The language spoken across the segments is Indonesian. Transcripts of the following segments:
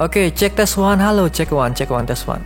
Oke, cek tes one. Halo, cek one, tes one.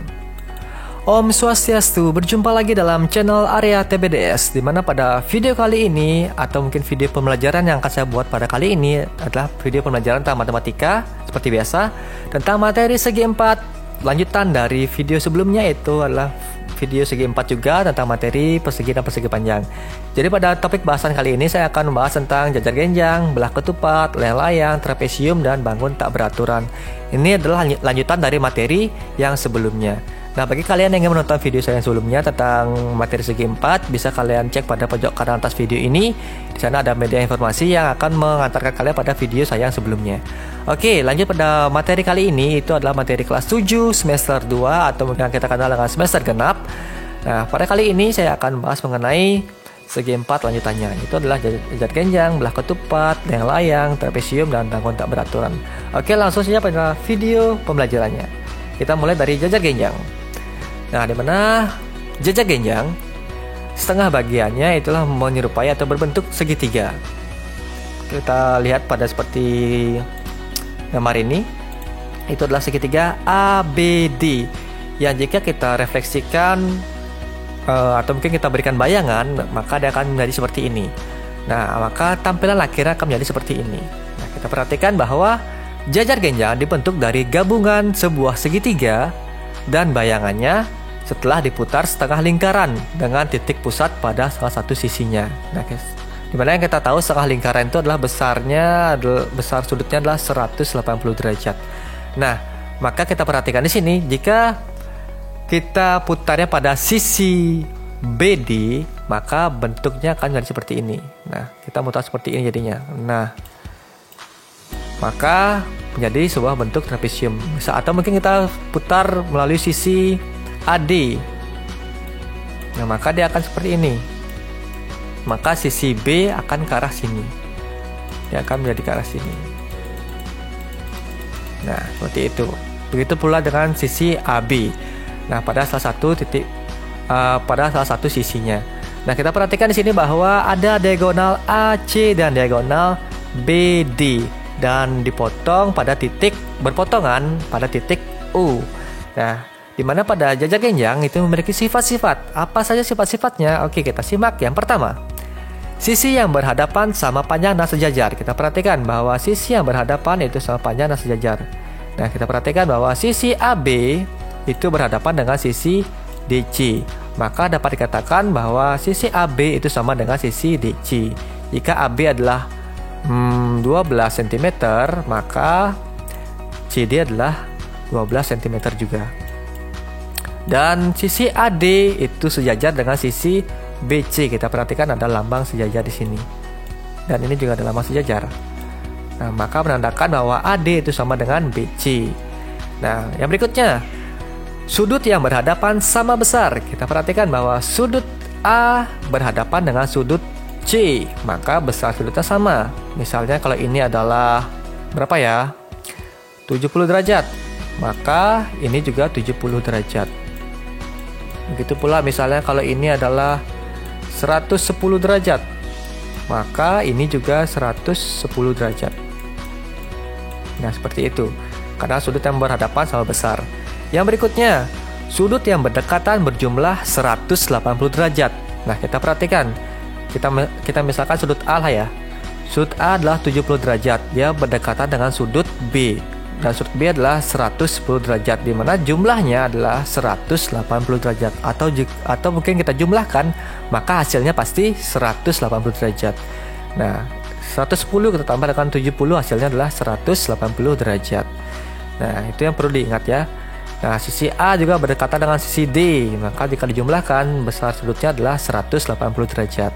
Om Swastiastu, berjumpa lagi dalam channel Area TBDS, dimana pada video kali ini, atau mungkin video pembelajaran yang akan saya buat pada kali ini adalah video pembelajaran tentang matematika, seperti biasa, tentang materi segi 4, lanjutan dari video sebelumnya itu adalah video segi 4 juga tentang materi persegi dan persegi panjang. Jadi pada topik bahasan kali ini saya akan membahas tentang jajar genjang, belah ketupat, layang-layang, trapesium, dan bangun tak beraturan. Ini adalah lanjutan dari materi yang sebelumnya. Nah, bagi kalian yang ingin menonton video saya yang sebelumnya tentang materi segi 4, bisa kalian cek pada pojok kanan atas video ini. Di sana ada media informasi yang akan mengantarkan kalian pada video saya yang sebelumnya. Oke, lanjut pada materi kali ini, itu adalah materi kelas 7 semester 2 atau yang kita kenal dengan semester genap. Nah, pada kali ini saya akan bahas mengenai segi 4 lanjutannya. Itu adalah jajar genjang, belah ketupat, layang-layang, trapesium, dan bangun tak beraturan. Oke, langsung saja pada video pembelajarannya. Kita mulai dari jajar genjang. Nah, di mana jajar genjang setengah bagiannya itulah menyerupai atau berbentuk segitiga. Kita lihat pada seperti gambar ini, itu adalah segitiga ABD yang jika kita refleksikan atau mungkin kita berikan bayangan, maka dia akan menjadi seperti ini. Nah, maka tampilan akhirnya akan menjadi seperti ini. Nah, kita perhatikan bahwa jajar genjang dibentuk dari gabungan sebuah segitiga dan bayangannya setelah diputar setengah lingkaran dengan titik pusat pada salah satu sisinya. Nah, dimana yang kita tahu setengah lingkaran itu adalah besar sudutnya adalah 180 derajat. Nah, maka kita perhatikan di sini, jika kita putarnya pada sisi BD, maka bentuknya akan jadi seperti ini. Nah, kita mutar seperti ini jadinya. Nah, maka menjadi sebuah bentuk trapesium. Atau mungkin kita putar melalui sisi AD. Nah, maka dia akan seperti ini. Maka sisi B akan ke arah sini. Dia akan menjadi ke arah sini. Nah, seperti itu. Begitu pula dengan sisi AB. Nah, pada salah satu sisinya. Nah, kita perhatikan di sini bahwa ada diagonal AC dan diagonal BD dan dipotong pada titik berpotongan pada titik U. Nah, di mana pada jajar genjang itu memiliki sifat-sifat. Apa saja sifat-sifatnya? Oke, kita simak. Yang pertama, sisi yang berhadapan sama panjang dan sejajar. Kita perhatikan bahwa sisi yang berhadapan itu sama panjang dan sejajar. Nah, kita perhatikan bahwa sisi AB itu berhadapan dengan sisi DC. Maka dapat dikatakan bahwa sisi AB itu sama dengan sisi DC. Jika AB adalah 12 cm, maka CD adalah 12 cm juga. Dan sisi AD itu sejajar dengan sisi BC. Kita perhatikan ada lambang sejajar di sini. Dan ini juga ada lambang sejajar. Nah, maka menandakan bahwa AD itu sama dengan BC. Nah, yang berikutnya, sudut yang berhadapan sama besar. Kita perhatikan bahwa sudut A berhadapan dengan sudut C, maka besar sudutnya sama. Misalnya kalau ini adalah berapa ya? 70 derajat. Maka ini juga 70 derajat. Begitu pula misalnya kalau ini adalah 110 derajat. Maka ini juga 110 derajat. Nah, seperti itu. Karena sudut yang berhadapan sama besar. Yang berikutnya, sudut yang berdekatan berjumlah 180 derajat. Nah, kita perhatikan. Kita misalkan sudut A lah ya. Sudut A adalah 70 derajat. Dia berdekatan dengan sudut B. Dan sudut B adalah 110 derajat, di mana jumlahnya adalah 180 derajat. Atau mungkin kita jumlahkan, maka hasilnya pasti 180 derajat. Nah, 110 kita tambah dengan 70, hasilnya adalah 180 derajat. Nah, itu yang perlu diingat ya. Nah, sisi A juga berdekatan dengan sisi D, maka jika dijumlahkan, besar sudutnya adalah 180 derajat.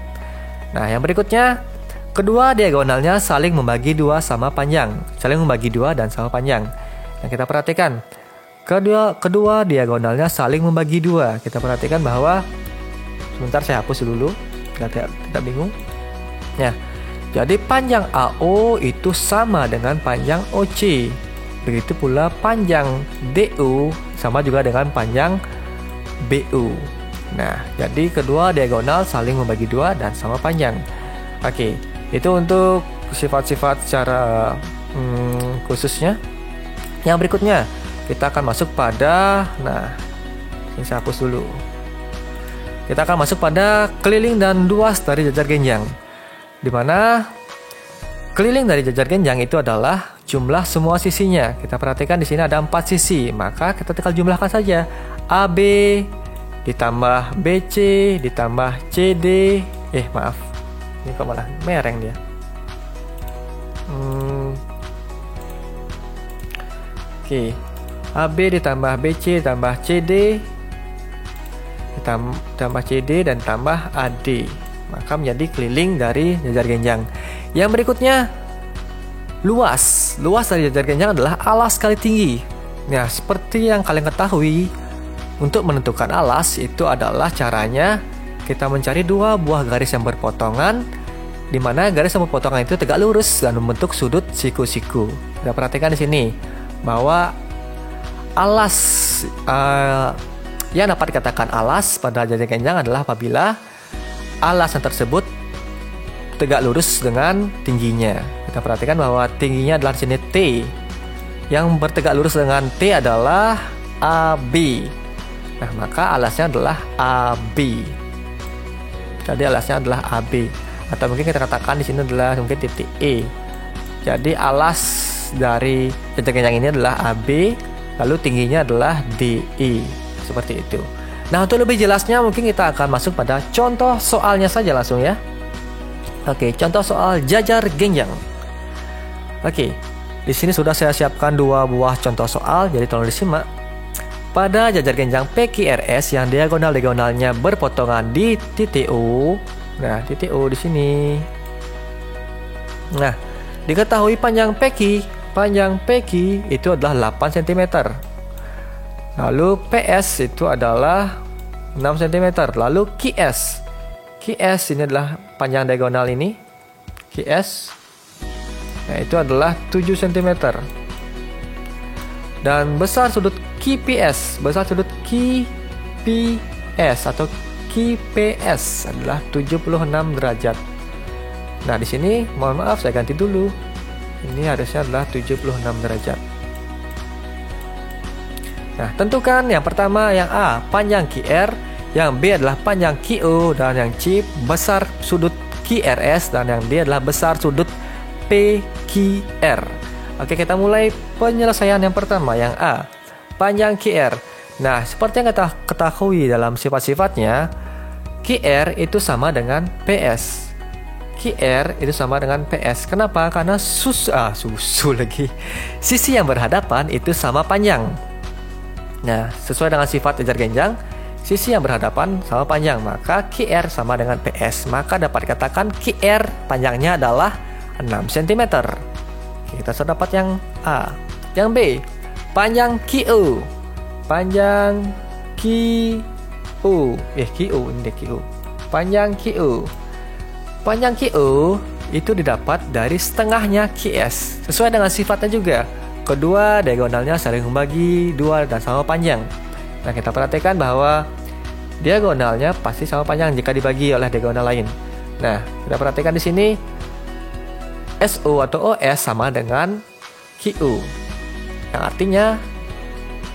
Nah, yang berikutnya, kedua diagonalnya saling membagi 2 sama panjang. Saling membagi 2 dan sama panjang. Nah, kita perhatikan. Kedua diagonalnya saling membagi 2. Kita perhatikan bahwa, sebentar saya hapus dulu, tidak bingung. Ya, jadi panjang AO itu sama dengan panjang OC. Begitu pula panjang DU sama juga dengan panjang BU. Nah, jadi kedua diagonal saling membagi 2 dan sama panjang. Oke, itu untuk sifat-sifat secara khususnya. Yang berikutnya, kita akan masuk pada, nah, ini saya hapus dulu. Kita akan masuk pada keliling dan luas dari jajar genjang. Di mana keliling dari jajar genjang itu adalah jumlah semua sisinya. Kita perhatikan di sini ada 4 sisi, maka kita tinggal jumlahkan saja. AB ditambah BC ditambah CD. Maaf. Ini kok malah mereng dia. Oke. AB ditambah BC ditambah CD ditambah CD dan tambah AD. Maka menjadi keliling dari jajar genjang. Yang berikutnya, luas. Luas dari jajar genjang adalah alas kali tinggi. Nah, seperti yang kalian ketahui, untuk menentukan alas itu adalah caranya kita mencari 2 buah garis yang berpotongan, di mana garis yang berpotongan itu tegak lurus dan membentuk sudut siku-siku. Kita perhatikan di sini bahwa alas yang dapat dikatakan alas pada jajar genjang adalah apabila alas yang tersebut tegak lurus dengan tingginya. Kita perhatikan bahwa tingginya adalah di sini T. Yang bertegak lurus dengan T adalah AB. Nah, maka alasnya adalah AB. Jadi alasnya adalah AB. Atau mungkin kita katakan di sini adalah mungkin titik E. Jadi alas dari jajar genjang ini adalah AB, lalu tingginya adalah DE. Seperti itu. Nah, untuk lebih jelasnya mungkin kita akan masuk pada contoh soalnya saja langsung ya. Oke, contoh soal jajar genjang. Oke, di sini sudah saya siapkan 2 buah contoh soal, jadi tolong disimak. Pada jajar genjang PQRS yang diagonal-diagonalnya berpotongan di titik O. Nah, titik O di sini. Nah, diketahui panjang PQ itu adalah 8 cm. Lalu PS itu adalah 6 cm. Lalu QS ini adalah panjang diagonal ini. QS, nah itu adalah 7 cm. Dan besar sudut QPS atau QPS adalah 76 derajat. Nah, di sini mohon maaf saya ganti dulu. Ini harusnya adalah 76 derajat. Nah, tentukan yang pertama yang A panjang QR, yang B adalah panjang QO, dan yang C besar sudut QRS, dan yang D adalah besar sudut PQR. Oke, kita mulai penyelesaian yang pertama, yang A panjang QR. Nah, seperti yang kita ketahui dalam sifat-sifatnya, QR itu sama dengan PS. QR itu sama dengan PS. Kenapa? Karena sisi yang berhadapan itu sama panjang. Nah, sesuai dengan sifat jajar genjang, sisi yang berhadapan sama panjang, maka QR sama dengan PS. Maka dapat dikatakan QR panjangnya adalah 6 cm. Kita sudah dapat yang A. Yang B, panjang QO. Panjang QO. QO ini deh, QO. Panjang QO. Panjang QO itu didapat dari setengahnya QS. Sesuai dengan sifatnya juga. Kedua diagonalnya saling membagi 2 dan sama panjang. Nah, kita perhatikan bahwa diagonalnya pasti sama panjang jika dibagi oleh diagonal lain. Nah, kita perhatikan di sini SO atau OS sama dengan QO. Yang artinya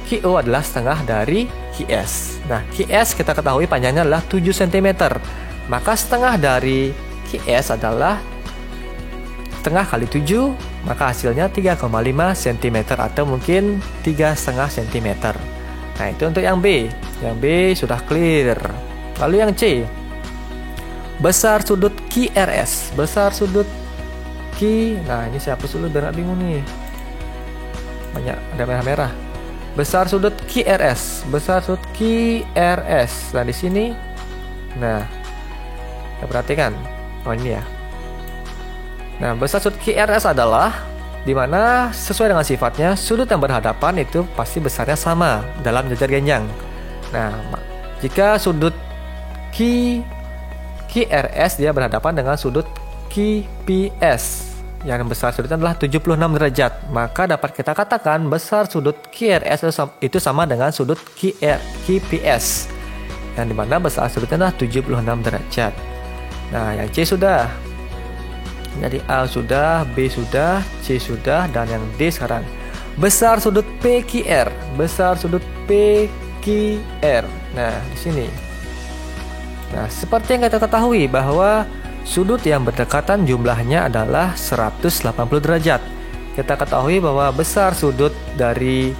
QO adalah setengah dari QS. Nah, QS kita ketahui panjangnya adalah 7 cm. Maka setengah dari QS adalah setengah kali 7, maka hasilnya 3,5 cm atau mungkin 3,5 cm. Nah, itu untuk yang B. Yang B sudah clear. Lalu yang C, besar sudut QRS. Besar sudut Q. Nah, ini saya hapus dulu biar nggak bingung nih. Banyak ada merah-merah. Besar sudut QRS. Besar sudut QRS. Nah, di sini. Nah, kita perhatikan. Oh, ini ya. Nah, besar sudut QRS adalah dimana sesuai dengan sifatnya sudut yang berhadapan itu pasti besarnya sama dalam jajar genjang. Nah, jika sudut QRS dia berhadapan dengan sudut QPS yang besar sudutnya adalah 76 derajat, maka dapat kita katakan besar sudut QRS itu sama dengan sudut QPS yang dimana besar sudutnya adalah 76 derajat. Nah, yang C sudah. Jadi A sudah, B sudah, C sudah, dan yang D sekarang. besar sudut PQR, besar sudut PQR. Nah, di sini. Nah, seperti yang kita ketahui bahwa sudut yang berdekatan jumlahnya adalah 180 derajat. Kita ketahui bahwa besar sudut dari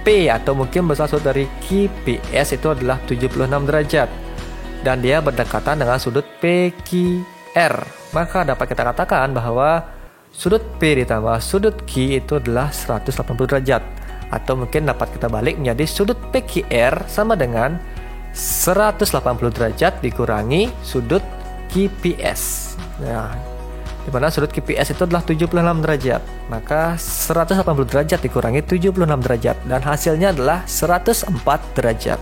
P atau mungkin besar sudut dari QPS itu adalah 76 derajat. Dan dia berdekatan dengan sudut PQR. Maka dapat kita katakan bahwa sudut P ditambah sudut Q itu adalah 180 derajat. Atau mungkin dapat kita balik menjadi sudut PQR sama dengan 180 derajat dikurangi sudut QPS. Nah, di mana sudut QPS itu adalah 76 derajat. Maka 180 derajat dikurangi 76 derajat dan hasilnya adalah 104 derajat.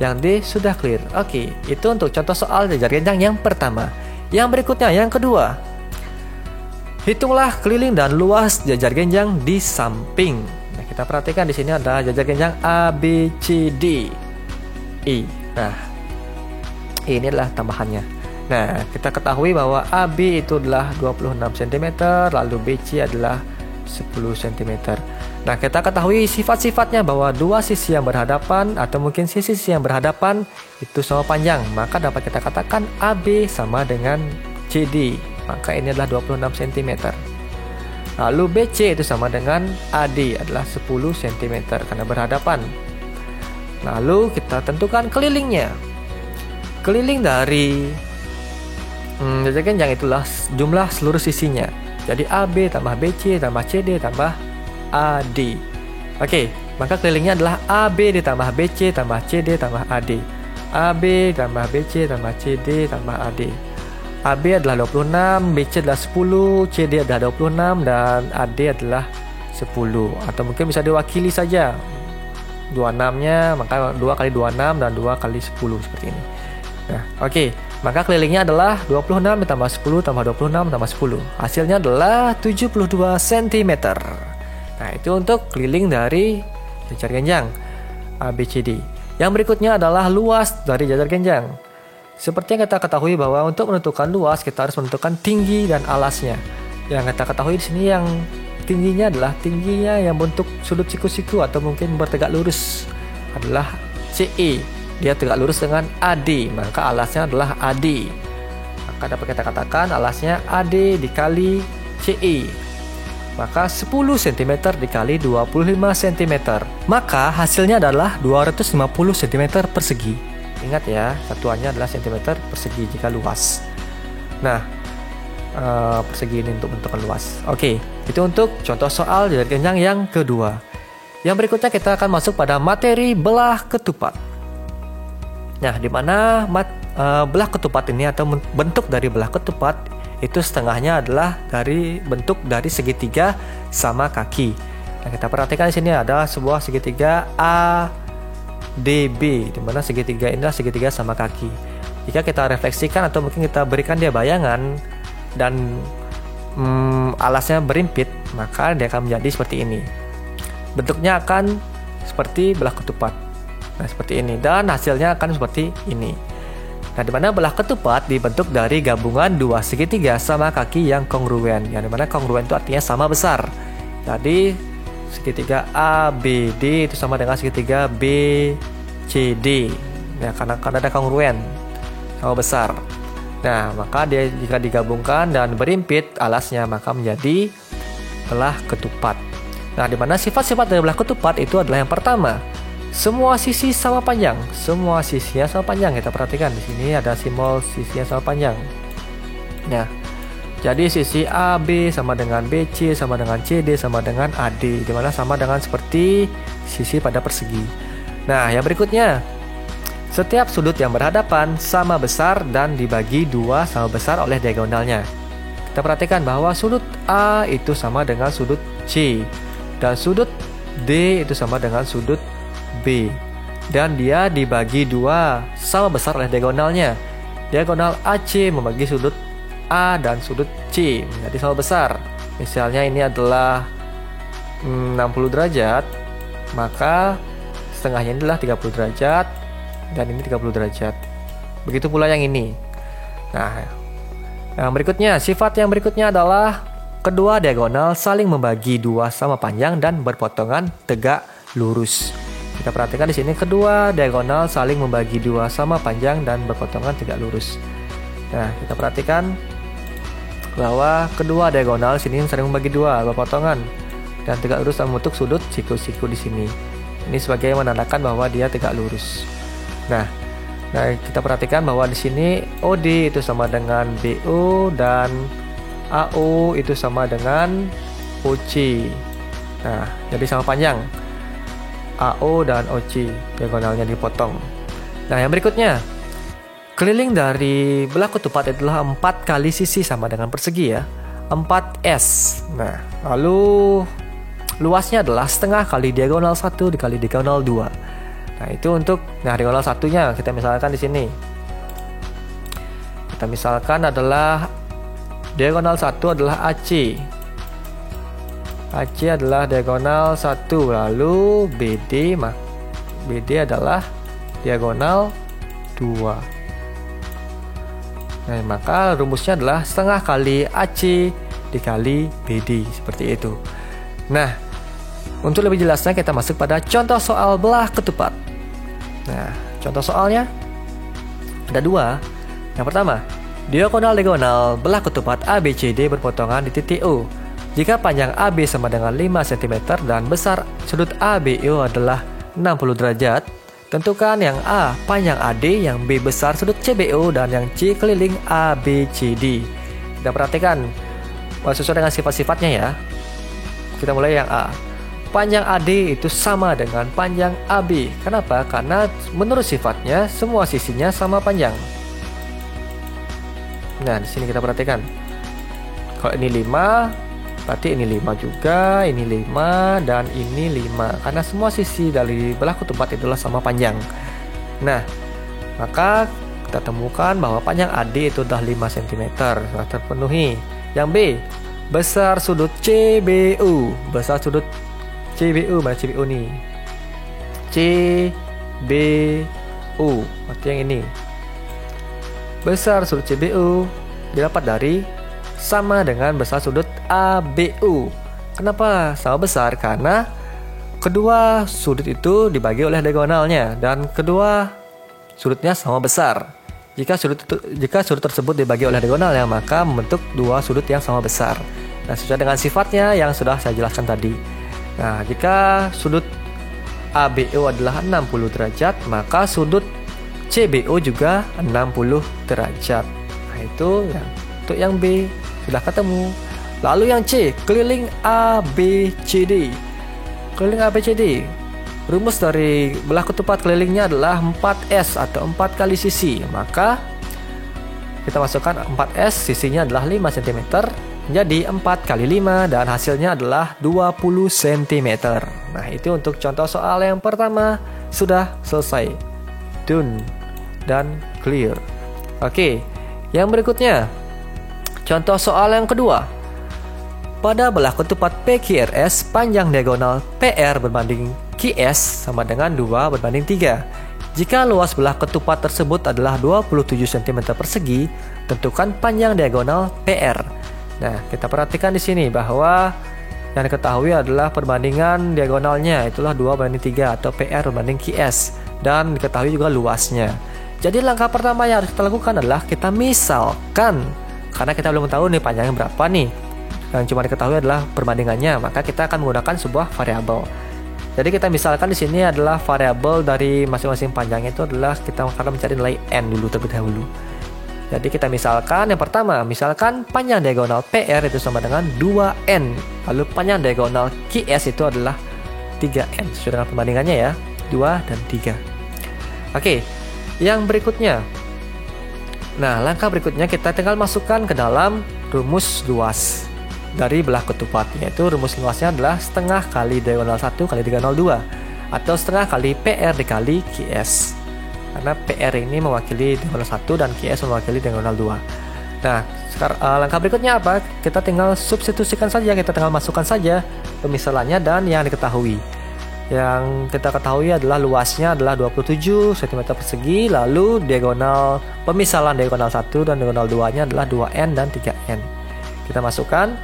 Yang D sudah clear. Oke, itu untuk contoh soal jajar genjang yang pertama. Yang berikutnya, yang kedua. Hitunglah keliling dan luas jajar genjang di samping. Nah, kita perhatikan di sini ada jajar genjang A, B, C, D, E. Nah, ini adalah tambahannya. Nah, kita ketahui bahwa AB itu adalah 26 cm, lalu BC adalah 10 cm. Nah, kita ketahui sifat-sifatnya bahwa dua sisi yang berhadapan atau mungkin sisi yang berhadapan itu sama panjang. Maka dapat kita katakan AB sama dengan CD. Maka ini adalah 26 cm. Lalu BC itu sama dengan AD adalah 10 cm karena berhadapan. Lalu kita tentukan kelilingnya. Keliling dari jajar genjang itulah jumlah seluruh sisinya. Jadi AB tambah BC tambah CD tambah AD. Oke, maka kelilingnya adalah AB ditambah BC tambah CD tambah AD. AB tambah BC tambah CD tambah AD. AB adalah 26, BC adalah 10, CD adalah 26 dan AD adalah 10. Atau mungkin bisa diwakili saja 26-nya, maka 2 kali 26 dan 2 kali 10 seperti ini. Nah, oke. Maka kelilingnya adalah 26 ditambah 10 tambah 26 tambah 10. Hasilnya adalah 72 cm. Nah, itu untuk keliling dari jajar genjang ABCD. Yang berikutnya adalah luas dari jajar genjang. Seperti yang kita ketahui bahwa untuk menentukan luas kita harus menentukan tinggi dan alasnya. Yang kita ketahui di sini yang tingginya adalah tingginya yang bentuk sudut siku-siku atau mungkin bertegak lurus adalah CE. Dia tegak lurus dengan AD, maka alasnya adalah AD. Maka dapat kita katakan alasnya AD dikali CE. Maka 10 cm dikali 25 cm. Maka hasilnya adalah 250 cm persegi. Ingat ya, satuannya adalah cm persegi jika luas. Nah, persegi ini untuk menentukan luas. Oke, itu untuk contoh soal jajar genjang yang kedua. Yang berikutnya kita akan masuk pada materi belah ketupat. Nah, di mana belah ketupat ini atau bentuk dari belah ketupat itu setengahnya adalah dari bentuk dari segitiga sama kaki. Nah, kita perhatikan di sini ada sebuah segitiga ADB, di mana segitiga ini adalah segitiga sama kaki. Jika kita refleksikan atau mungkin kita berikan dia bayangan dan alasnya berimpit, maka dia akan menjadi seperti ini. Bentuknya akan seperti belah ketupat. Nah, seperti ini dan hasilnya akan seperti ini. Nah, di mana belah ketupat dibentuk dari gabungan dua segitiga sama kaki yang kongruen. Yang dimana kongruen itu artinya sama besar. Jadi segitiga ABD itu sama dengan segitiga BCD. Ya, karena ada kongruen sama besar. Nah, maka dia jika digabungkan dan berimpit alasnya maka menjadi belah ketupat. Nah, di mana sifat-sifat dari belah ketupat itu adalah yang pertama, semua sisi sama panjang, semua sisinya sama panjang. Kita perhatikan di sini ada simbol sisinya sama panjang. Nah, jadi sisi AB sama dengan BC sama dengan CD sama dengan AD, di mana sama dengan seperti sisi pada persegi. Nah, yang berikutnya, setiap sudut yang berhadapan sama besar dan dibagi dua sama besar oleh diagonalnya. Kita perhatikan bahwa sudut A itu sama dengan sudut C dan sudut D itu sama dengan sudut B, dan dia dibagi dua sama besar oleh diagonalnya. Diagonal AC membagi sudut A dan sudut C menjadi sama besar. Misalnya ini adalah 60 derajat, maka setengahnya ini adalah 30 derajat dan ini 30 derajat. Begitu pula yang ini. Nah, yang berikutnya, sifat yang berikutnya adalah kedua diagonal saling membagi dua sama panjang dan berpotongan tegak lurus. Kita perhatikan di sini kedua diagonal saling membagi dua sama panjang dan berpotongan tegak lurus. Nah, kita perhatikan bahwa kedua diagonal sini saling membagi dua berpotongan dan tegak lurus dan membentuk sudut siku-siku di sini. Ini sebagai menandakan bahwa dia tegak lurus. Nah, kita perhatikan bahwa di sini OD itu sama dengan BO dan AO itu sama dengan OC. Nah, jadi sama panjang. AO dan OC diagonalnya dipotong. Nah, yang berikutnya, keliling dari belah ketupat adalah 4 kali sisi sama dengan persegi ya, 4S. Nah, lalu luasnya adalah setengah kali diagonal 1 dikali diagonal 2. Nah, itu untuk diagonal satunya. Kita misalkan di sini. Kita misalkan adalah diagonal 1 adalah AC. AC adalah diagonal 1, lalu BD adalah diagonal 2. Nah, maka rumusnya adalah setengah kali AC dikali BD, seperti itu. Nah, untuk lebih jelasnya kita masuk pada contoh soal belah ketupat. Nah, contoh soalnya ada 2. Yang pertama, diagonal belah ketupat ABCD berpotongan di titik O. Jika panjang AB sama dengan 5 cm dan besar sudut ABO adalah 60 derajat, tentukan yang A panjang AD, yang B besar sudut CBO, dan yang C keliling ABCD. Kita perhatikan sesuai dengan sifat-sifatnya ya. Kita mulai yang A. Panjang AD itu sama dengan panjang AB. Kenapa? Karena menurut sifatnya semua sisinya sama panjang. Nah, di sini kita perhatikan. Kalau ini 5, berarti ini 5 juga, ini 5, dan ini 5. Karena semua sisi dari belah ketupat itulah sama panjang. Nah, maka kita temukan bahwa panjang AD itu adalah 5 cm. Sudah terpenuhi. Yang B, besar sudut CBU. Besar sudut CBU, mana CBU nih? CBU, berarti yang ini. Besar sudut CBU didapat dari sama dengan besar sudut ABU. Kenapa sama besar? Karena kedua sudut itu dibagi oleh diagonalnya dan kedua sudutnya sama besar. Jika sudut tersebut dibagi oleh diagonalnya, maka membentuk dua sudut yang sama besar. Nah, sesuai dengan sifatnya yang sudah saya jelaskan tadi. Nah, jika sudut ABO adalah 60 derajat, maka sudut CBO juga 60 derajat. Nah, itu untuk yang B sudah ketemu. Lalu yang C, keliling ABCD. Keliling ABCD, rumus dari belah ketupat kelilingnya adalah 4S atau 4 kali sisi. Maka kita masukkan 4S, sisinya adalah 5 cm. Jadi 4 kali 5 dan hasilnya adalah 20 cm. Nah, itu untuk contoh soal yang pertama sudah selesai. Done dan clear. Oke, yang berikutnya contoh soal yang kedua. Pada belah ketupat PQRS, panjang diagonal PR berbanding QS sama dengan 2 berbanding 3. Jika luas belah ketupat tersebut adalah 27 cm persegi, tentukan panjang diagonal PR. Nah, kita perhatikan di sini bahwa yang diketahui adalah perbandingan diagonalnya, itulah 2 banding 3 atau PR berbanding QS, dan diketahui juga luasnya. Jadi langkah pertama yang harus kita lakukan adalah kita misalkan, karena kita belum tahu nih panjangnya berapa nih, yang cuma diketahui adalah perbandingannya, maka kita akan menggunakan sebuah variabel. Jadi kita misalkan di sini adalah variabel dari masing-masing panjangnya itu adalah kita akan mencari nilai n dulu terlebih dahulu. Jadi kita misalkan yang pertama, misalkan panjang diagonal PR itu sama dengan 2n, lalu panjang diagonal QS itu adalah 3n sesuai dengan perbandingannya ya, 2 dan 3. Oke, yang berikutnya. Nah, langkah berikutnya kita tinggal masukkan ke dalam rumus luas dari belah ketupat, yaitu rumus luasnya adalah setengah kali diagonal 1 kali diagonal 2 atau setengah kali PR dikali QS, karena PR ini mewakili diagonal 1 dan QS mewakili diagonal 2. Nah, langkah berikutnya apa? Kita tinggal substitusikan saja, kita tinggal masukkan saja pemisalannya dan yang diketahui. Yang kita ketahui adalah luasnya adalah 27 cm persegi, lalu diagonal pemisalan diagonal 1 dan diagonal 2 nya adalah 2n dan 3n. Kita masukkan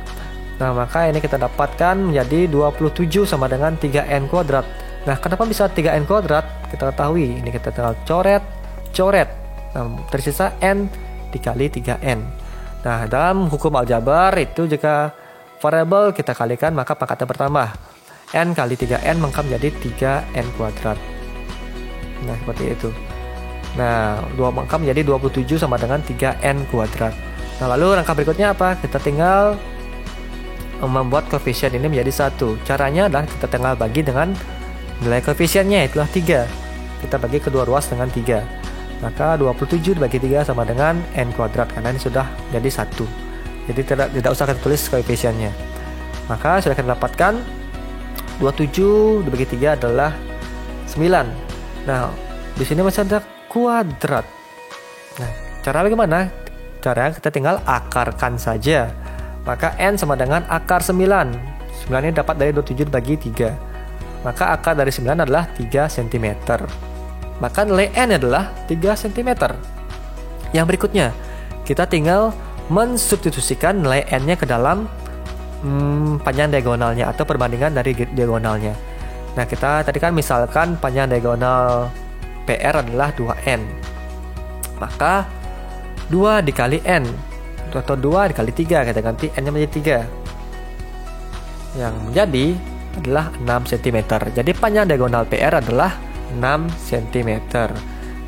Nah, maka ini kita dapatkan menjadi 27 sama dengan 3n kuadrat. Nah, kenapa bisa 3n kuadrat? Kita ketahui, ini kita tinggal coret. Nah, tersisa n dikali 3n. Nah, dalam hukum aljabar itu jika variabel kita kalikan maka pangkatnya bertambah. N kali 3n maka menjadi 3n kuadrat. Nah, seperti itu. Nah, maka menjadi 27 sama dengan 3n kuadrat. Nah, lalu langkah berikutnya apa? Kita tinggal membuat koefisien ini menjadi 1. Caranya adalah kita tinggal bagi dengan nilai koefisiennya, itulah 3. Kita bagi kedua ruas dengan 3. Maka 27 dibagi 3 sama dengan n kuadrat, karena ini sudah jadi 1. Jadi tidak usah kita tulis koefisiennya. Maka sudah kita dapatkan 27 dibagi 3 adalah 9. Nah, di sini masih ada kuadrat. Nah, cara bagaimana? Cara kita tinggal akarkan saja. Maka n sama dengan akar 9. 9 ini dapat dari 27 bagi 3. Maka akar dari 9 adalah 3 cm. Maka nilai n adalah 3 cm. Yang berikutnya, kita tinggal mensubstitusikan nilai n-nya ke dalam panjang diagonalnya atau perbandingan dari diagonalnya. Nah, kita tadi kan misalkan panjang diagonal PR adalah 2n. Maka 2 dikali n atau 2 dikali 3, kita ganti n-nya menjadi 3. Yang menjadi adalah 6 cm. Jadi panjang diagonal PR adalah 6 cm.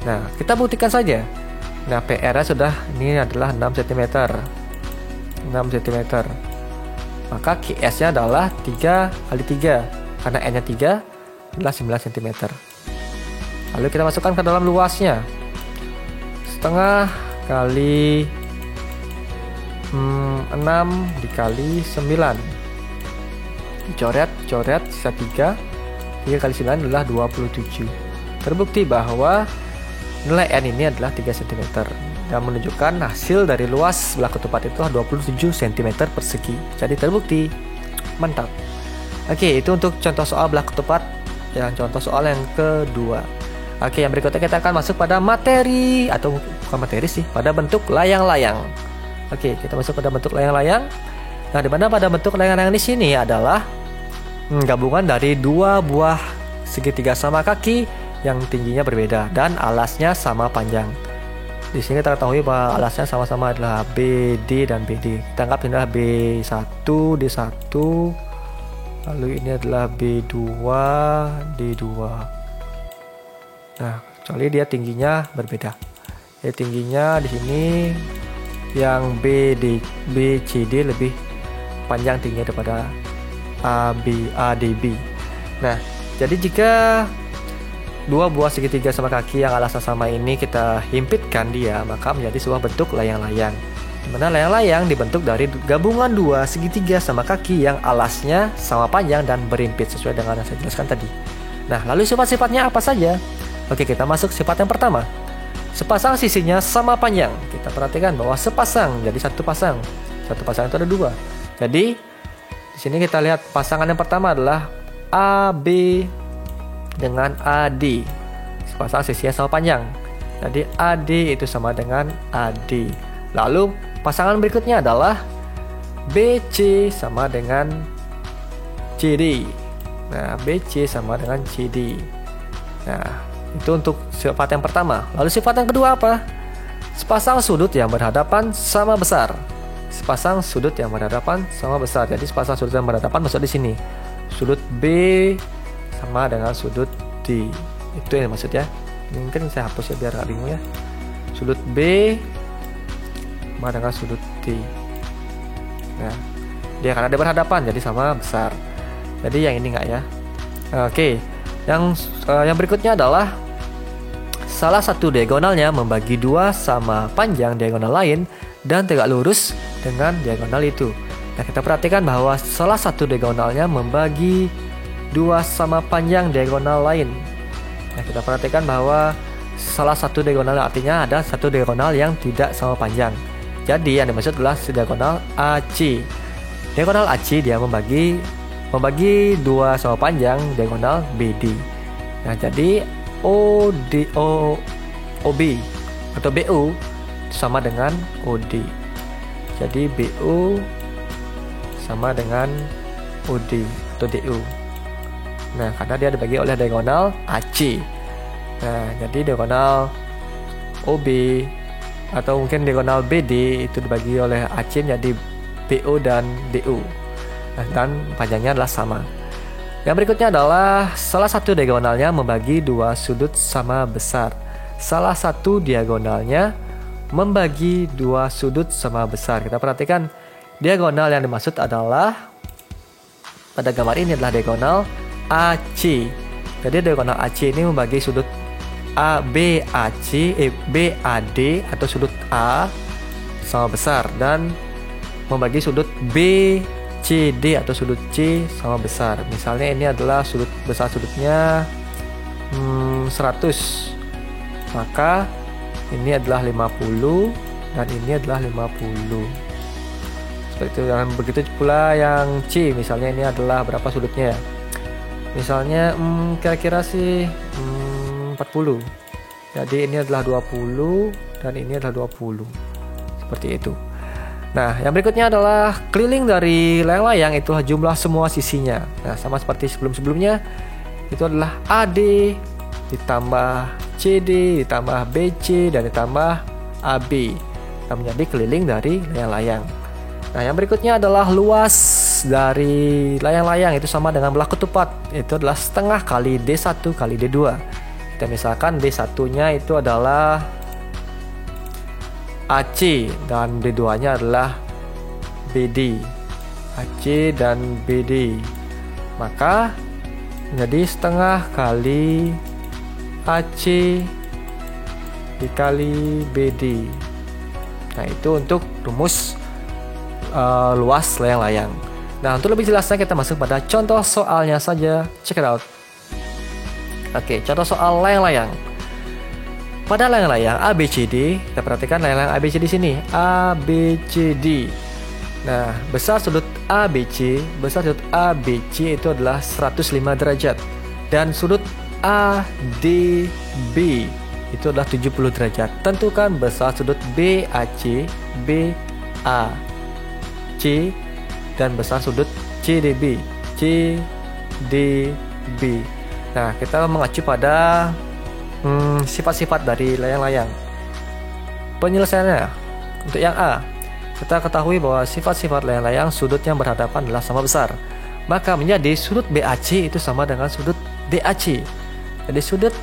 Nah, kita buktikan saja. Nah, PR-nya sudah, ini adalah 6 cm. 6 cm. Maka QS-nya adalah 3 kali 3. Karena n-nya 3 adalah 9 cm. Lalu kita masukkan ke dalam luasnya. Setengah kali 6 dikali 9. Coret, sisa 3. 3 kali 9 adalah 27. Terbukti bahwa nilai n ini adalah 3 cm. Dan menunjukkan hasil dari luas belah ketupat itu 27 cm persegi. Jadi terbukti. Mantap. Oke, itu untuk contoh soal belah ketupat. Yang contoh soal yang kedua. Oke, yang berikutnya kita akan masuk pada materi, atau bukan materi sih, pada bentuk layang-layang. Oke, kita masuk pada bentuk layang-layang. Nah, di mana pada bentuk layang-layang di sini adalah gabungan dari dua buah segitiga sama kaki yang tingginya berbeda dan alasnya sama panjang. Di sini kita ketahui bahwa alasnya sama-sama adalah BD dan BD. Kita anggap ini adalah B1, D1. Lalu ini adalah B2, D2. Nah, kecuali dia tingginya berbeda. Jadi tingginya di sini yang BCD lebih panjang tingginya daripada ADB. Nah, jadi jika dua buah segitiga sama kaki yang alasnya sama ini kita himpitkan dia, maka menjadi sebuah bentuk layang-layang. Dimana layang-layang dibentuk dari gabungan dua segitiga sama kaki yang alasnya sama panjang dan berhimpit sesuai dengan yang saya jelaskan tadi. Nah, lalu sifat-sifatnya apa saja? Oke, kita masuk sifat yang pertama. Sepasang sisinya sama panjang. Kita perhatikan bahwa sepasang, jadi satu pasang. Satu pasang itu ada dua. Jadi di sini kita lihat pasangan yang pertama adalah AB dengan AD. Sepasang sisinya sama panjang. Jadi AD itu sama dengan AD. Lalu pasangan berikutnya adalah BC sama dengan CD. Nah, BC sama dengan CD. Nah, itu untuk sifat yang pertama. Lalu sifat yang kedua apa? Sepasang sudut yang berhadapan sama besar. Sepasang sudut yang berhadapan sama besar. Jadi sepasang sudut yang berhadapan masuk di sini. Sudut B sama dengan sudut D. Itu yang maksudnya. Mungkin saya hapus ya biar nggak bingung ya. Sudut B sama dengan sudut D. Nah, dia karena dia berhadapan jadi sama besar. Jadi yang ini nggak ya? Oke. Yang berikutnya adalah salah satu diagonalnya membagi dua sama panjang diagonal lain dan tegak lurus dengan diagonal itu. Nah, kita perhatikan bahwa salah satu diagonalnya membagi dua sama panjang diagonal lain. Nah, kita perhatikan bahwa salah satu diagonal artinya ada satu diagonal yang tidak sama panjang. Jadi yang dimaksud adalah diagonal AC. Diagonal AC dia membagi dua sama panjang diagonal BD. Nah, jadi OB atau BO sama dengan OD. Jadi BO sama dengan OD atau DU. Nah, karena dia dibagi oleh diagonal AC. Nah, jadi diagonal OB atau mungkin diagonal BD itu dibagi oleh AC menjadi BO dan DU. Nah, dan panjangnya adalah sama. Yang berikutnya adalah salah satu diagonalnya membagi dua sudut sama besar. Salah satu diagonalnya membagi dua sudut sama besar. Kita perhatikan diagonal yang dimaksud adalah pada gambar ini adalah diagonal AC. Jadi diagonal AC ini membagi sudut BAD atau sudut A sama besar dan membagi sudut BCD atau sudut C sama besar. Misalnya ini adalah sudut besar sudutnya 100. Maka ini adalah 50 dan ini adalah 50. Seperti itu. Dan begitu pula yang C, misalnya ini adalah berapa sudutnya? Misalnya kira-kira sih 40. Jadi ini adalah 20 dan ini adalah 20. Seperti itu. Nah, yang berikutnya adalah keliling dari layang-layang itulah jumlah semua sisinya. Nah, sama seperti sebelum-sebelumnya, itu adalah AD ditambah CD ditambah BC dan ditambah AB. Kita menjadi keliling dari layang-layang. Nah, yang berikutnya adalah luas dari layang-layang itu sama dengan belah ketupat. Itu adalah setengah kali D1 kali D2. Kita misalkan D1-nya itu adalah AC dan D2-nya adalah BD. AC dan BD. Maka menjadi setengah kali AC dikali BD. Nah, itu untuk rumus luas layang-layang. Nah, untuk lebih jelasnya kita masuk pada contoh soalnya saja. Check it out. Oke, contoh soal layang-layang. Pada layang-layang ABCD, kita perhatikan layang-layang ABCD sini. ABCD. Nah, besar sudut ABC itu adalah 105 derajat dan sudut ADB itu adalah 70 derajat. Tentukan besar sudut BAC, BAC dan besar sudut CDB, CDB. Nah, kita mengacu pada sifat-sifat dari layang-layang. Penyelesaiannya untuk yang A, kita ketahui bahwa sifat-sifat layang-layang sudut yang berhadapan adalah sama besar. Maka menjadi sudut BAC itu sama dengan sudut DAC. Jadi sudut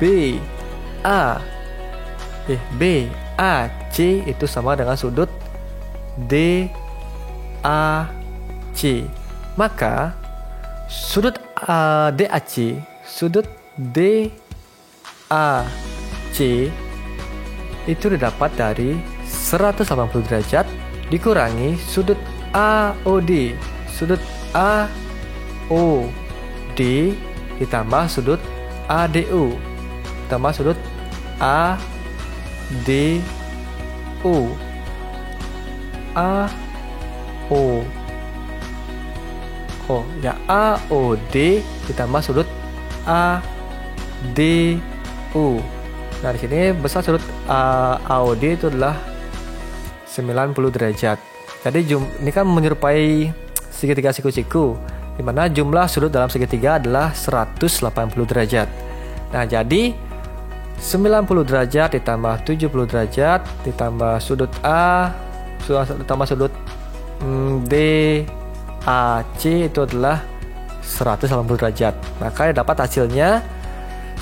BAC itu sama dengan sudut DAC. Maka sudut DAC itu didapat dari 180 derajat dikurangi sudut AOD. Sudut AOD ditambah sudut ADU ditambah sudut ADU. AOD ditambah sudut ADU. Nah, di sini besar sudut AOD itu adalah 90 derajat. Jadi ini kan menyerupai segitiga siku-siku, di mana jumlah sudut dalam segitiga adalah 180 derajat. Nah, jadi 90 derajat ditambah 70 derajat ditambah sudut A ditambah sudut DAC itu adalah 180 derajat. Maka dapat hasilnya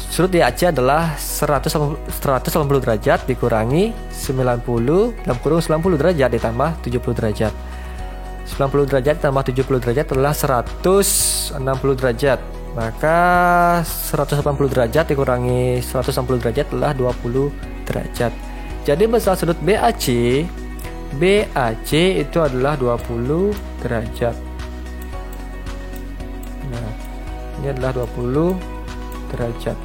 sudut DAC adalah 180 derajat dikurangi 90 dalam kurung 90 derajat ditambah 70 derajat. 90 derajat ditambah 70 derajat adalah 160 derajat. Maka 180 derajat dikurangi 160 derajat adalah 20 derajat. Jadi besar sudut BAC itu adalah 20 derajat. Nah, ini adalah 20 derajat.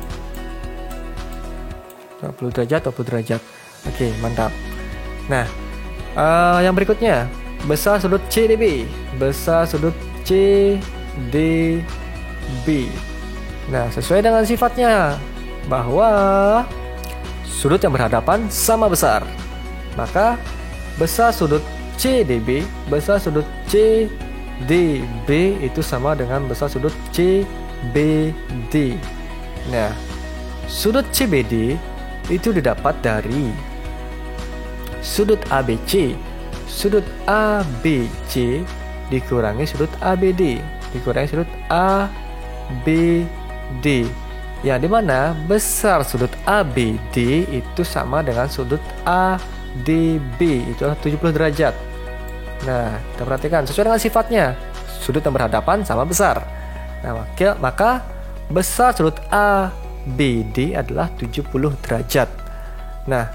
20 derajat. Oke, mantap. Nah, yang berikutnya besar sudut CDB. Besar sudut CDB. Nah, sesuai dengan sifatnya bahwa sudut yang berhadapan sama besar, maka besar sudut CDB, besar sudut CDB itu sama dengan besar sudut CBD. Nah, sudut CBD itu didapat dari sudut ABC. Sudut ABC dikurangi sudut ABD, dikurangi sudut ABD. Yang dimana besar sudut ABD itu sama dengan sudut ADB, itu adalah 70 derajat. Nah, kita perhatikan sesuai dengan sifatnya, sudut yang berhadapan sama besar. Nah, maka besar sudut ABD adalah 70 derajat. Nah,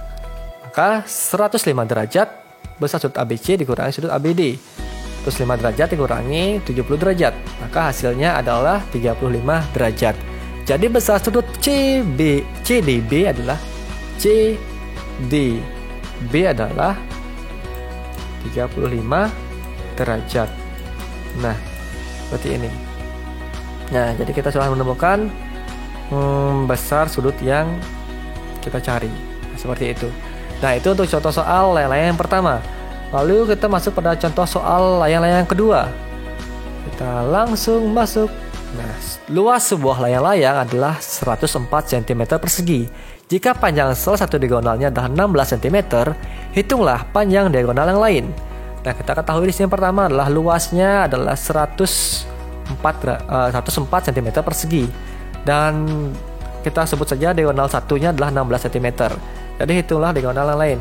maka 105 derajat besar sudut ABC dikurangi sudut ABD. Terus 5 derajat dikurangi 70 derajat, maka hasilnya adalah 35 derajat. Jadi besar sudut CDB adalah CDB adalah 35 derajat. Nah, seperti ini. Nah, jadi kita sudah menemukan besar sudut yang kita cari. Nah, seperti itu. Nah, itu untuk contoh soal layang-layang yang pertama. Lalu kita masuk pada contoh soal layang-layang yang kedua. Kita langsung masuk. Nah, luas sebuah layang-layang adalah 104 cm persegi. Jika panjang salah satu diagonalnya adalah 16 cm, hitunglah panjang diagonal yang lain. Nah, kita ketahui di sini pertama adalah luasnya adalah 104 cm persegi. Dan kita sebut saja diagonal satunya adalah 16 cm. Jadi hitunglah diagonal yang lain.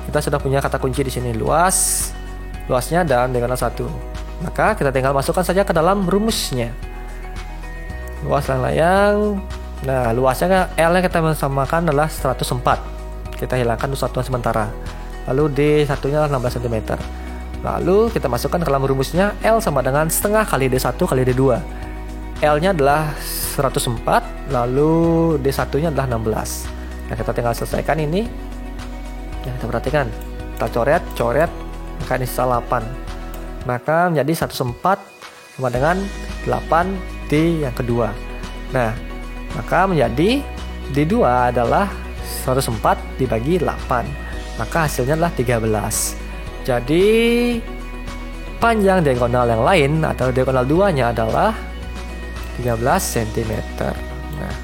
Kita sudah punya kata kunci di sini, luasnya dan diagonal 1. Maka kita tinggal masukkan saja ke dalam rumusnya. Luas layang, nah luasnya L yang kita samakan adalah 104. Kita hilangkan satuan sementara. Lalu D1 nya 16 cm. Lalu kita masukkan ke dalam rumusnya, L sama dengan setengah kali D1 kali D2. L nya adalah 104, lalu D1 nya adalah 16. Nah, kita tinggal selesaikan ini. Nah, kita perhatikan, kita coret, maka ini sisa 8. Maka menjadi 104 sama dengan 8 D yang kedua. Nah, maka menjadi D2 adalah 104 dibagi 8. Maka hasilnya adalah 13. Jadi panjang diagonal yang lain atau diagonal 2-nya adalah 13 cm. Nah,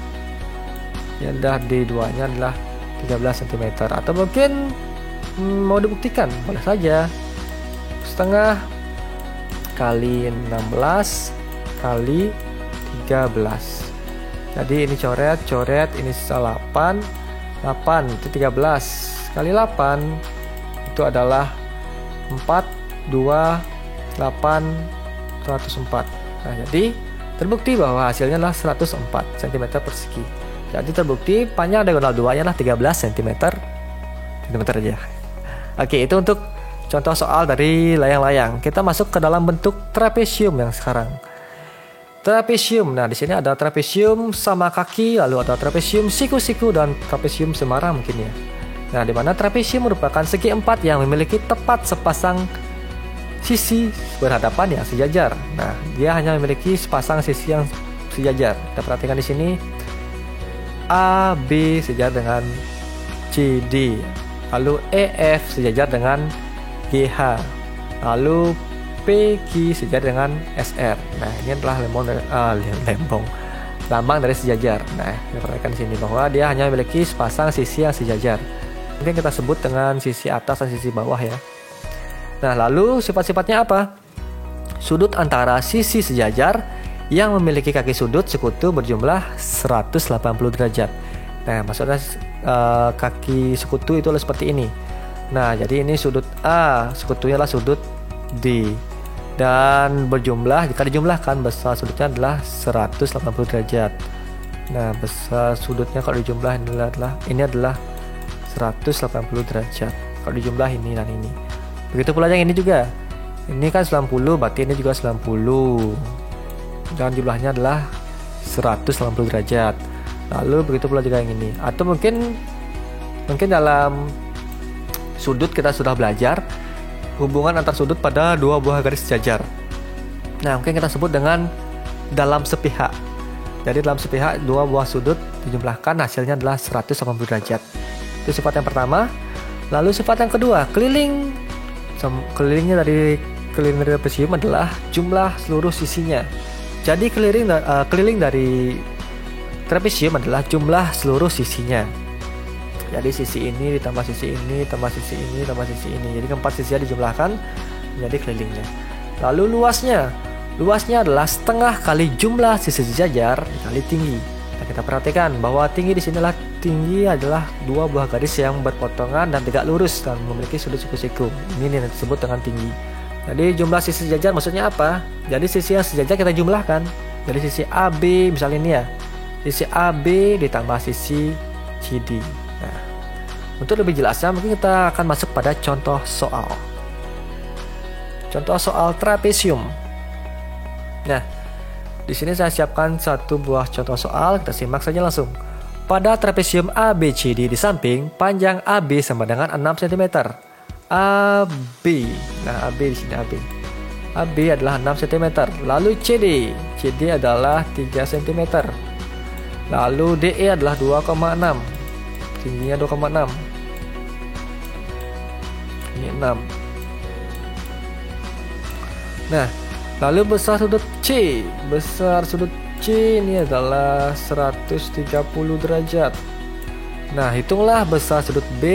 yang dah D2-nya adalah 13 cm. Atau mungkin mau dibuktikan, boleh saja. Setengah kali 16 kali 13. Jadi ini coret, ini sisa 8 itu 13 kali 8 itu adalah 4, 2, 8, 104. Nah, jadi terbukti bahwa hasilnya adalah 104 cm persegi. Jadi terbukti panjang diagonal 2-nya adalah 13 cm aja. Oke, itu untuk contoh soal dari layang-layang. Kita masuk ke dalam bentuk trapesium yang sekarang. Trapesium. Nah, di sini ada trapesium sama kaki, lalu ada trapesium siku-siku dan trapesium semara mungkin ya. Nah, di mana trapesium merupakan segi empat yang memiliki tepat sepasang sisi berhadapan yang sejajar. Nah, dia hanya memiliki sepasang sisi yang sejajar. Kita perhatikan di sini, AB sejajar dengan CD, lalu EF sejajar dengan GH, lalu PQ sejajar dengan SR. Nah, ini adalah lambang dari sejajar. Nah, kita perhatikan di sini bahwa dia hanya memiliki sepasang sisi yang sejajar. Mungkin kita sebut dengan sisi atas dan sisi bawah ya. Nah, lalu sifat-sifatnya apa? Sudut antara sisi sejajar yang memiliki kaki sudut sekutu berjumlah 180 derajat. Nah, maksudnya kaki sekutu itu adalah seperti ini. Nah, jadi ini sudut A, sekutunya adalah sudut D. Dan berjumlah, jika dijumlahkan besar sudutnya adalah 180 derajat. Nah, besar sudutnya kalau dijumlah ini adalah 180 derajat. Kalau dijumlah ini dan ini. Begitu pula yang ini juga. Ini kan 90, berarti ini juga 90. Dan jumlahnya adalah 180 derajat. Lalu begitu pula juga yang ini. Atau mungkin dalam sudut kita sudah belajar hubungan antar sudut pada dua buah garis sejajar. Nah, mungkin kita sebut dengan dalam sepihak. Jadi dalam sepihak dua buah sudut dijumlahkan hasilnya adalah 180 derajat. Itu sifat yang pertama. Lalu sifat yang kedua, keliling keliling dari trapesium adalah jumlah seluruh sisinya. Jadi keliling dari trapesium adalah jumlah seluruh sisinya. Jadi sisi ini ditambah sisi ini tambah sisi ini tambah sisi ini. Jadi keempat sisinya dijumlahkan menjadi kelilingnya. Lalu luasnya adalah setengah kali jumlah sisi sejajar dikali tinggi. Nah, kita perhatikan bahwa tinggi di sinilah tinggi adalah dua buah garis yang berpotongan dan tegak lurus dan memiliki sudut siku-siku. Ini yang disebut dengan tinggi. Jadi jumlah sisi sejajar maksudnya apa? Jadi sisi yang sejajar kita jumlahkan. Jadi sisi AB misalnya ini ya. Sisi AB ditambah sisi CD. Nah, untuk lebih jelasnya mungkin kita akan masuk pada contoh soal. Contoh soal trapesium. Nah, di sini saya siapkan satu buah contoh soal, kita simak saja langsung. Pada trapesium ABCD di samping, panjang AB sama dengan 6 cm. AB. Nah, AB di sini AB. AB adalah 6 cm. Lalu CD adalah 3 cm. Lalu DE adalah 2,6. Tingginya 2,6. Ini 6. Nah, lalu besar sudut C. Besar sudut C ini adalah 130 derajat. Nah, hitunglah besar sudut B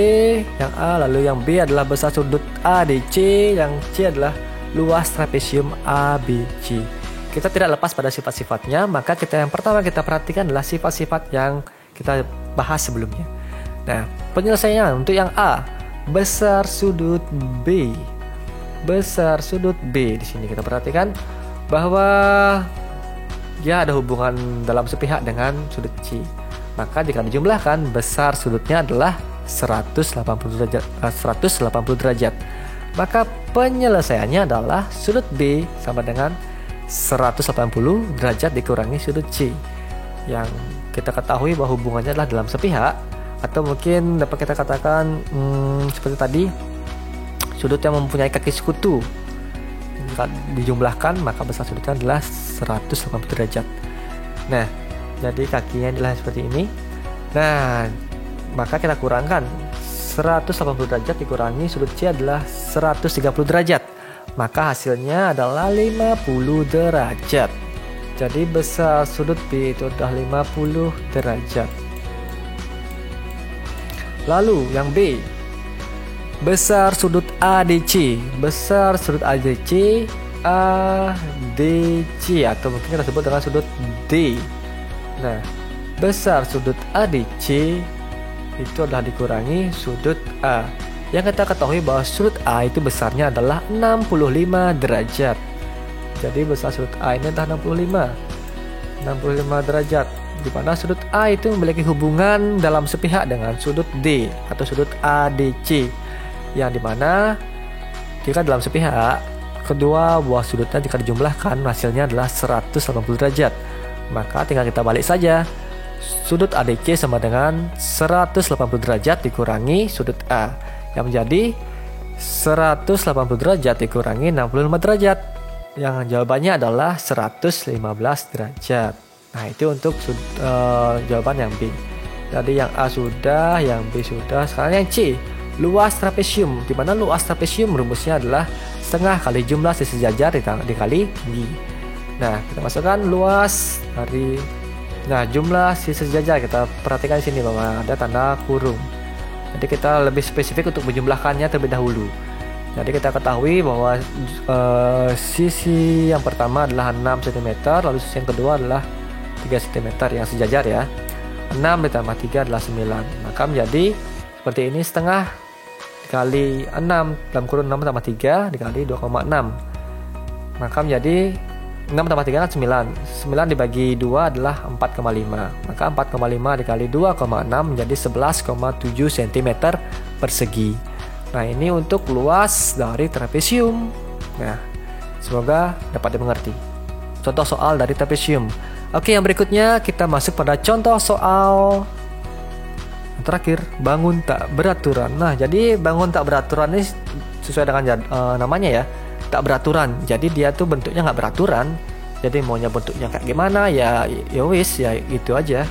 yang A, lalu yang B adalah besar sudut ADC, yang C adalah luas trapesium ABC. Kita tidak lepas pada sifat-sifatnya, maka yang pertama kita perhatikan adalah sifat-sifat yang kita bahas sebelumnya. Nah, penyelesaiannya untuk yang A, besar sudut B. Besar sudut B di sini kita perhatikan bahwa dia ada hubungan dalam sepihak dengan sudut C. Maka jika dijumlahkan, besar sudutnya adalah 180 derajat. Maka penyelesaiannya adalah sudut B sama dengan 180 derajat dikurangi sudut C. Yang kita ketahui bahwa hubungannya adalah dalam sepihak, atau mungkin dapat kita katakan seperti tadi, sudut yang mempunyai kaki sekutu. Jika dijumlahkan, maka besar sudutnya adalah 180 derajat. Nah, jadi kakinya adalah seperti ini. Nah, maka kita kurangkan 180 derajat dikurangi sudut C adalah 130 derajat. Maka hasilnya adalah 50 derajat. Jadi besar sudut B itu adalah 50 derajat. Lalu yang B, besar sudut ADC. Besar sudut ADC atau mungkin kita sebut dengan sudut D. Nah, besar sudut ADC itu adalah dikurangi sudut A. Yang kita ketahui bahwa sudut A itu besarnya adalah 65 derajat. Jadi besar sudut A ini adalah 65 derajat. Di mana sudut A itu memiliki hubungan dalam sepihak dengan sudut D atau sudut ADC. Yang dimana jika dalam sepihak, kedua buah sudutnya jika dijumlahkan hasilnya adalah 180 derajat. Maka tinggal kita balik saja. Sudut ADC sama dengan 180 derajat dikurangi sudut A, yang menjadi 180 derajat dikurangi 65 derajat. Yang jawabannya adalah 115 derajat. Nah, itu untuk jawaban yang B. Jadi yang A sudah, yang B sudah. Sekarang yang C, luas trapesium. Di mana luas trapesium rumusnya adalah setengah kali jumlah sisi sejajar dikali tinggi. Nah, kita masukkan luas dari jumlah sisi sejajar. Kita perhatikan di sini bahwa ada tanda kurung. Jadi kita lebih spesifik untuk menjumlahkannya terlebih dahulu. Jadi kita ketahui bahwa sisi yang pertama adalah 6 cm, lalu sisi yang kedua adalah 3 cm yang sejajar ya. 6 ditambah 3 adalah 9. Maka menjadi seperti ini, setengah dikali 6 dalam kurun 6 tambah 3 dikali 2,6. Maka menjadi 6 tambah 3 kan 9. 9 dibagi 2 adalah 4,5. Maka 4,5 dikali 2,6 menjadi 11,7 cm persegi. Nah, ini untuk luas dari trapesium. Nah, semoga dapat dimengerti. Contoh soal dari trapesium. Oke, yang berikutnya kita masuk pada contoh soal yang terakhir, bangun tak beraturan. Nah, jadi bangun tak beraturan ini sesuai dengan namanya ya, tak beraturan. Jadi dia tuh bentuknya nggak beraturan. Jadi maunya bentuknya kayak gimana ya wis ya itu aja.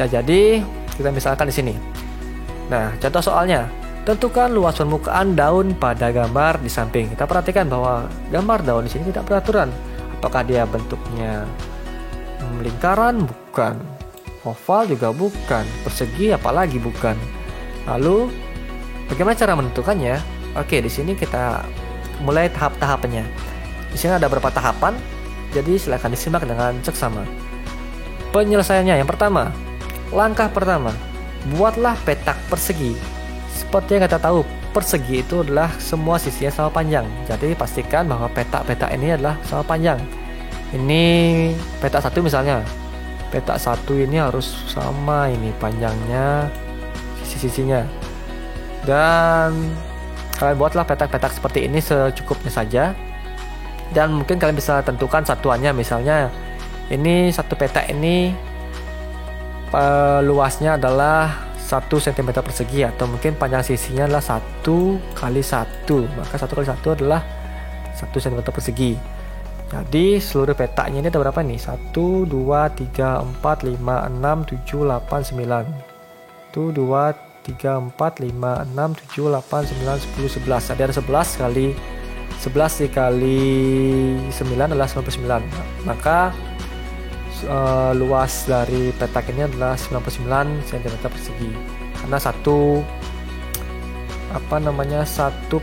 Ya, jadi kita misalkan di sini. Nah, contoh soalnya, Tentukan luas permukaan daun pada gambar di samping. Kita perhatikan bahwa gambar daun di sini tidak beraturan. Apakah dia bentuknya lingkaran? Bukan. Oval juga bukan. Persegi apalagi bukan. Lalu bagaimana cara menentukannya? Oke, di sini kita mulai tahap-tahapannya. Di sini ada beberapa tahapan. Jadi silakan disimak dengan seksama. Penyelesaiannya yang pertama. Langkah pertama, buatlah petak persegi. Seperti yang kita tahu, persegi itu adalah semua sisinya sama panjang. Jadi pastikan bahwa petak-petak ini adalah sama panjang. Ini petak satu misalnya. Petak satu ini harus sama ini panjangnya, sisi-sisinya. Dan kalian buatlah petak-petak seperti ini secukupnya saja. Dan mungkin kalian bisa tentukan satuannya, misalnya ini satu petak ini luasnya adalah 1 cm persegi, atau mungkin panjang sisinya adalah 1 kali 1, maka 1 kali 1 adalah 1 cm persegi. Jadi seluruh petaknya ini ada berapa nih? 1, 2, 3, 4, 5, 6, 7, 8, 9. 1, 2, 3, 4, 5, 6, 7, 8, 9, 10, 11. Jadi ada 11 kali 11 dikali 9 adalah 99. Maka luas dari petak ini adalah 99 cm persegi. Karena satu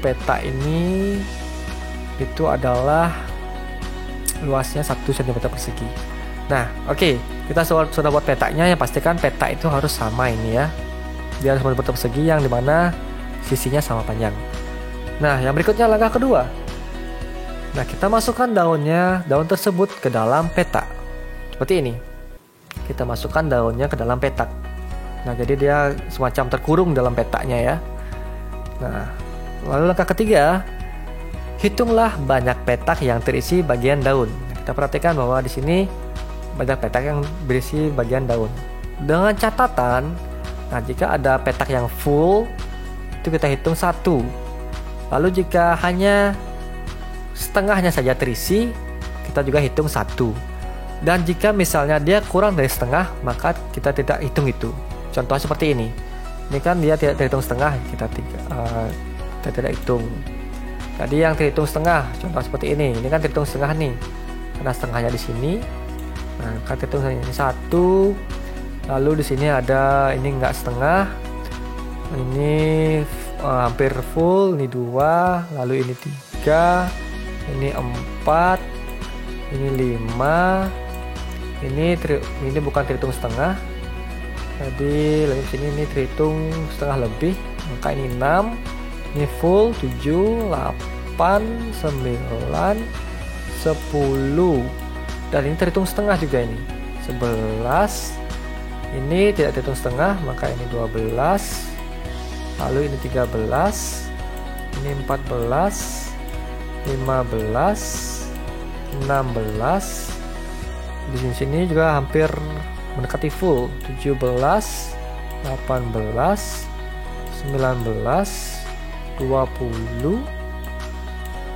petak ini itu adalah luasnya 1 cm persegi. Nah, oke, kita sudah buat petaknya. Yang pastikan petak itu harus sama ini ya. Dia harus berbentuk persegi yang dimana sisinya sama panjang. Nah, yang berikutnya langkah kedua. Nah, kita masukkan daun tersebut ke dalam petak. Seperti ini. Kita masukkan daunnya ke dalam petak. Nah, jadi dia semacam terkurung dalam petaknya ya. Nah, lalu langkah ketiga, hitunglah banyak petak yang terisi bagian daun. Kita perhatikan bahwa di sini banyak petak yang berisi bagian daun. Dengan catatan, nah jika ada petak yang full, itu kita hitung 1. Lalu jika hanya setengahnya saja terisi, kita juga hitung 1. Dan jika misalnya dia kurang dari setengah, maka kita tidak hitung itu. Contohnya seperti ini. Ini kan dia tidak terhitung setengah, kita tidak hitung. Tadi yang terhitung setengah, contoh seperti ini. Ini kan terhitung setengah nih, karena setengahnya di sini. Nah, kan terhitung ini 1. Lalu di sini ada ini enggak setengah. Ini hampir full. Ini 2. Lalu ini 3. Ini 4. Ini 5. Ini bukan terhitung setengah. Jadi lalu sini ini terhitung setengah lebih. Maka ini 6. Ini full 7, 8, 9, 10. Dan ini terhitung setengah juga ini. 11. Ini tidak terhitung setengah, maka ini 12. Lalu ini 13. Ini 14. 15. 16. Di sini juga hampir mendekati full. 17, 18, 19, 20,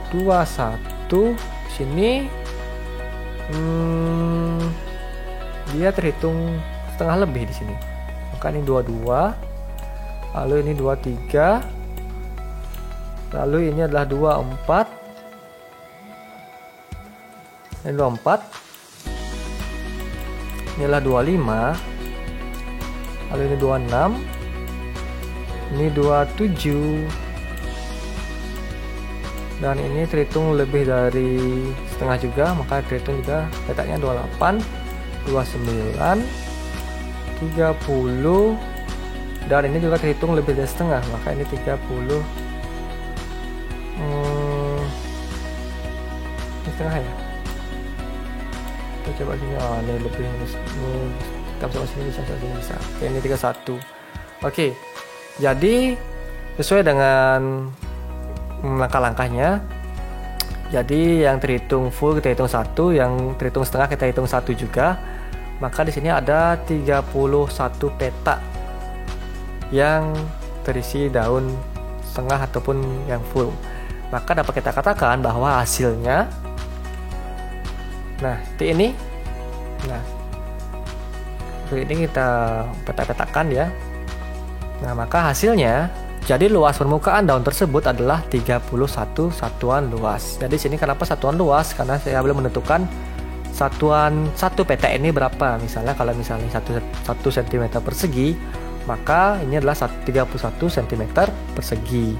21. Sini dia terhitung setengah lebih di sini. Maka ini 22. Lalu ini 23. Lalu ini adalah 24. Ini 24. Ini adalah 25. Lalu ini 26. Ini 27. Dan ini terhitung lebih dari setengah juga, maka terhitung juga petaknya 28, 29, 30. Dan ini juga terhitung lebih dari setengah, maka ini 30. Ini setengah ya. Kita coba sini, ini lebih, kita coba sini bisa. Oke, ini 31. Oke, jadi sesuai dengan langkah-langkahnya. Jadi yang terhitung full kita hitung 1, yang terhitung setengah kita hitung 1 juga. Maka di sini ada 31 petak yang terisi daun setengah ataupun yang full. Maka dapat kita katakan bahwa hasilnya, nah seperti ini. Nah, seperti ini kita petak-petakan ya. Nah, maka hasilnya Jadi luas permukaan daun tersebut adalah 31 satuan luas. Jadi sini kenapa satuan luas? Karena saya belum menentukan satuan satu petak ini berapa. Misalnya kalau misalnya 1 cm persegi, maka ini adalah 31 cm persegi.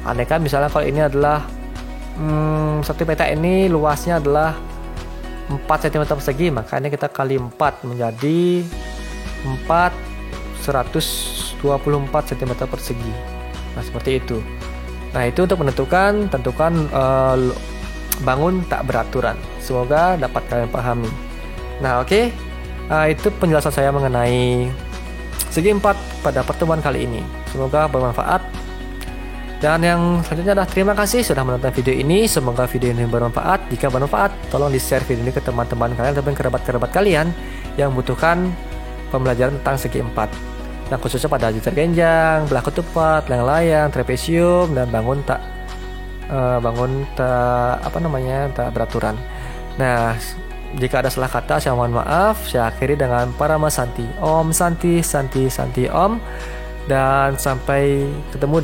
Andaikan misalnya kalau ini adalah satu petak ini luasnya adalah 4 cm persegi, maka ini kita kali 4 menjadi 124 cm persegi. Nah, seperti itu. Nah, itu untuk tentukan bangun tak beraturan. Semoga dapat kalian pahami. Nah, oke. Itu penjelasan saya mengenai segi 4 pada pertemuan kali ini. Semoga bermanfaat. Dan yang selanjutnya adalah terima kasih sudah menonton video ini. Semoga video ini bermanfaat. Jika bermanfaat, tolong di-share video ini ke teman-teman kalian ataupun kerabat-kerabat kalian yang membutuhkan pembelajaran tentang segi 4. Yang khususnya pada jutar genjang, belah ketupat, layang-layang, trapesium, dan bangun tak tak beraturan. Nah, jika ada salah kata saya mohon maaf. Saya akhiri dengan Parama Santi. Om Santi Santi Santi Om. Dan sampai ketemu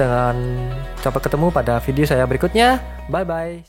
pada video saya berikutnya. Bye bye.